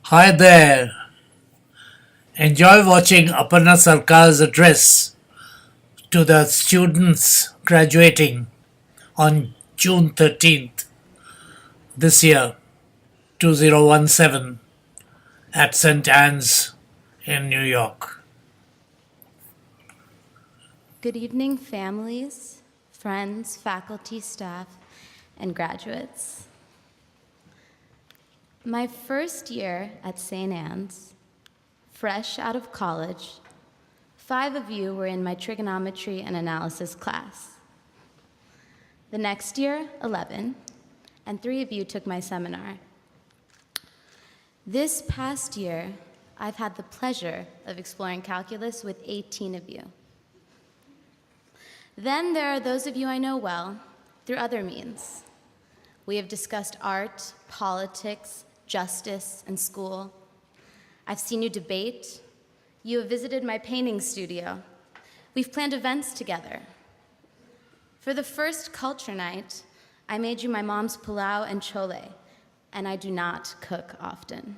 Hi there. Enjoy watching Aparna Sarkar's address to the students graduating on June 13th this year, 2017, at St. Anne's in New York. Good evening, families, friends, faculty, staff, and graduates. My first year at St. Anne's, fresh out of college, 5 of you were in my trigonometry and analysis class. The next year, 11, and 3 of you took my seminar. This past year, I've had the pleasure of exploring calculus with 18 of you. Then there are those of you I know well through other means. We have discussed art, politics, justice, and school. I've seen you debate. You have visited my painting studio. We've planned events together. For the first culture night, I made you my mom's pilau and chole, and I do not cook often.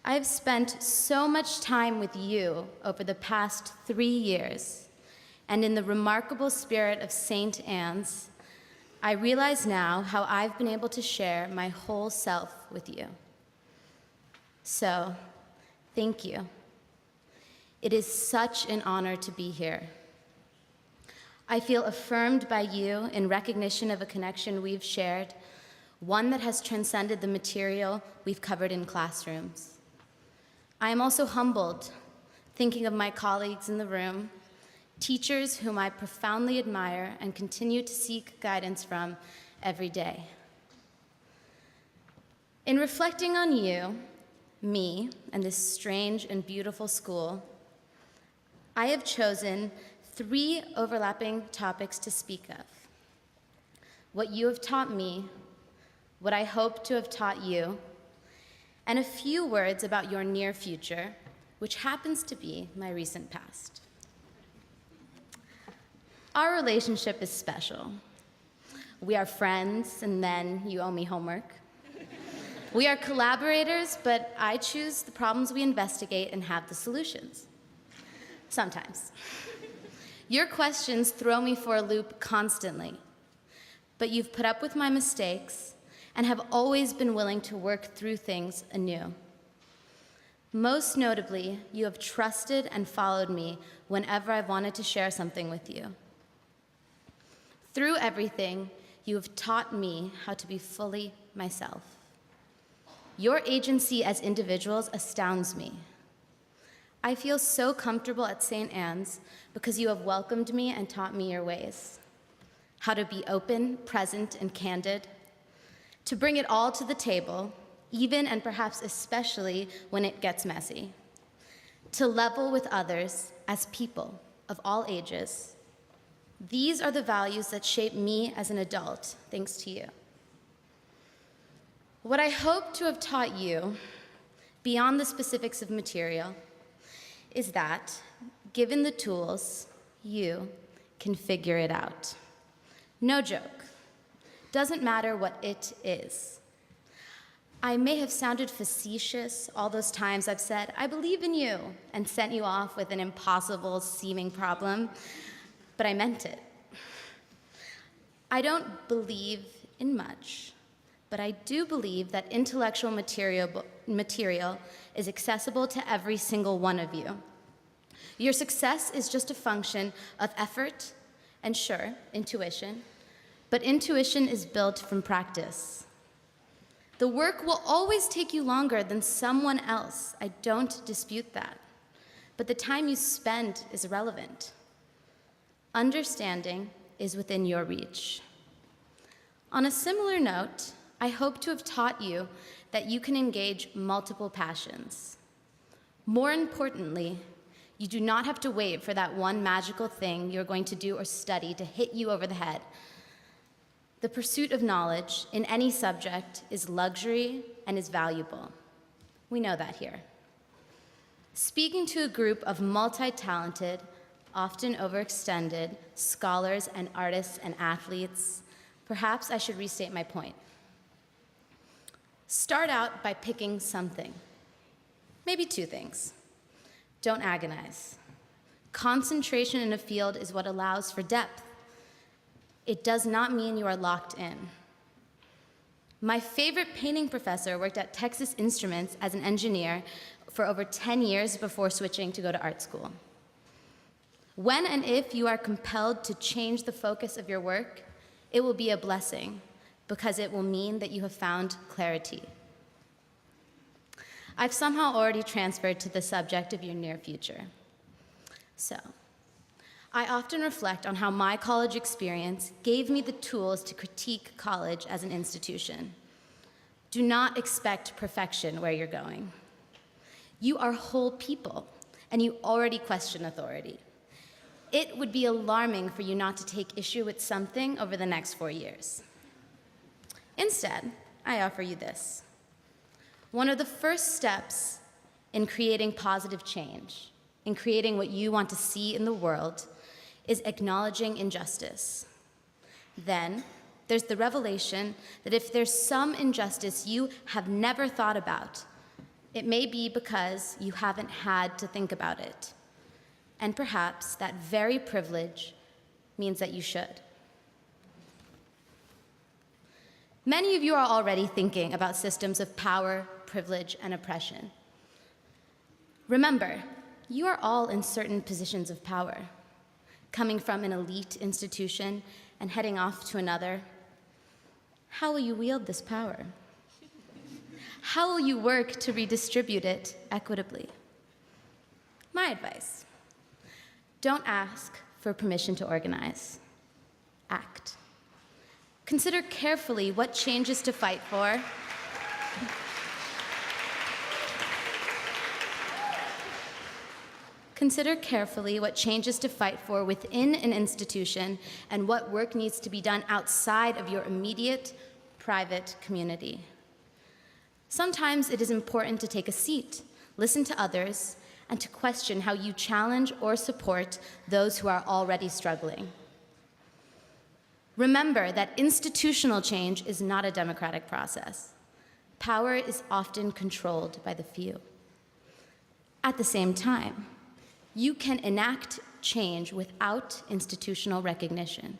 I've spent so much time with you over the past 3 years, and in the remarkable spirit of St. Anne's, I realize now how I've been able to share my whole self with you. So, thank you. It is such an honor to be here. I feel affirmed by you in recognition of a connection we've shared, one that has transcended the material we've covered in classrooms. I am also humbled, thinking of my colleagues in the room, teachers whom I profoundly admire and continue to seek guidance from every day. In reflecting on you, me, and this strange and beautiful school, I have chosen 3 overlapping topics to speak of. What you have taught me, what I hope to have taught you, and a few words about your near future, which happens to be my recent past. Our relationship is special. We are friends, and then you owe me homework. We are collaborators, but I choose the problems we investigate and have the solutions. Sometimes. Your questions throw me for a loop constantly, but you've put up with my mistakes and have always been willing to work through things anew. Most notably, you have trusted and followed me whenever I've wanted to share something with you. Through everything, you have taught me how to be fully myself. Your agency as individuals astounds me. I feel so comfortable at St. Anne's because you have welcomed me and taught me your ways. How to be open, present, and candid. To bring it all to the table, even and perhaps especially when it gets messy. To level with others as people of all ages. These are the values that shape me as an adult, thanks to you. What I hope to have taught you, beyond the specifics of material, is that, given the tools, you can figure it out. No joke. Doesn't matter what it is. I may have sounded facetious all those times I've said, I believe in you, and sent you off with an impossible seeming problem, but I meant it. I don't believe in much, but I do believe that intellectual material is accessible to every single one of you. Your success is just a function of effort and, sure, intuition, but intuition is built from practice. The work will always take you longer than someone else. I don't dispute that. But the time you spend is irrelevant. Understanding is within your reach. On a similar note, I hope to have taught you that you can engage multiple passions. More importantly, you do not have to wait for that one magical thing you're going to do or study to hit you over the head. The pursuit of knowledge in any subject is luxury and is valuable. We know that here. Speaking to a group of multi-talented, often overextended scholars and artists and athletes, perhaps I should restate my point. Start out by picking something, maybe two things. Don't agonize. Concentration in a field is what allows for depth. It does not mean you are locked in. My favorite painting professor worked at Texas Instruments as an engineer for over 10 years before switching to go to art school. When and if you are compelled to change the focus of your work, it will be a blessing because it will mean that you have found clarity. I've somehow already transferred to the subject of your near future. So, I often reflect on how my college experience gave me the tools to critique college as an institution. Do not expect perfection where you're going. You are whole people, and you already question authority. It would be alarming for you not to take issue with something over the next 4 years. Instead, I offer you this. One of the first steps in creating positive change, in creating what you want to see in the world, is acknowledging injustice. Then, there's the revelation that if there's some injustice you have never thought about, it may be because you haven't had to think about it. And perhaps that very privilege means that you should. Many of you are already thinking about systems of power, privilege, and oppression. Remember, you are all in certain positions of power, coming from an elite institution and heading off to another. How will you wield this power? How will you work to redistribute it equitably? My advice: don't ask for permission to organize. Act. Consider carefully what changes to fight for. Consider carefully what changes to fight for within an institution and what work needs to be done outside of your immediate, private community. Sometimes it is important to take a seat, listen to others, and to question how you challenge or support those who are already struggling. Remember that institutional change is not a democratic process. Power is often controlled by the few. At the same time, you can enact change without institutional recognition.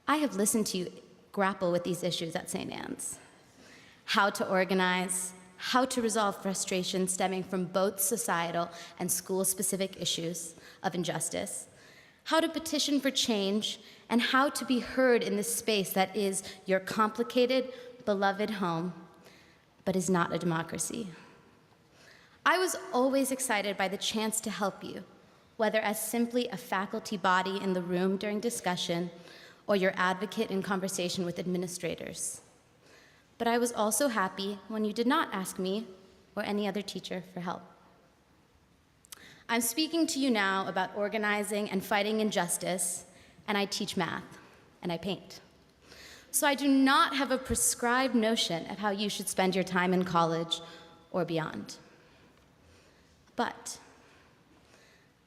I have listened to you grapple with these issues at St. Anne's. How to organize, how to resolve frustration stemming from both societal and school-specific issues of injustice, how to petition for change, and how to be heard in this space that is your complicated, beloved home, but is not a democracy. I was always excited by the chance to help you, whether as simply a faculty body in the room during discussion or your advocate in conversation with administrators. But I was also happy when you did not ask me or any other teacher for help. I'm speaking to you now about organizing and fighting injustice, and I teach math, and I paint. So I do not have a prescribed notion of how you should spend your time in college or beyond. But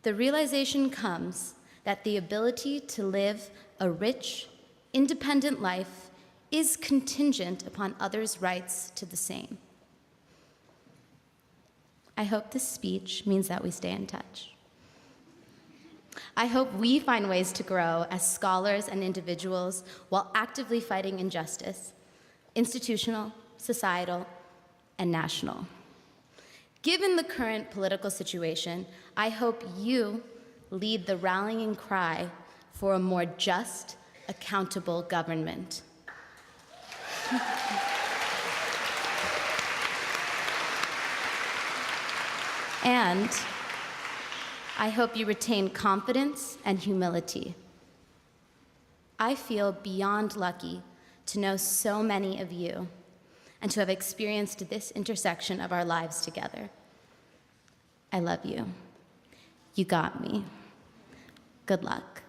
the realization comes that the ability to live a rich, independent life is contingent upon others' rights to the same. I hope this speech means that we stay in touch. I hope we find ways to grow as scholars and individuals while actively fighting injustice, institutional, societal, and national. Given the current political situation, I hope you lead the rallying cry for a more just, accountable government. And I hope you retain confidence and humility. I feel beyond lucky to know so many of you and to have experienced this intersection of our lives together. I love you. You got me. Good luck.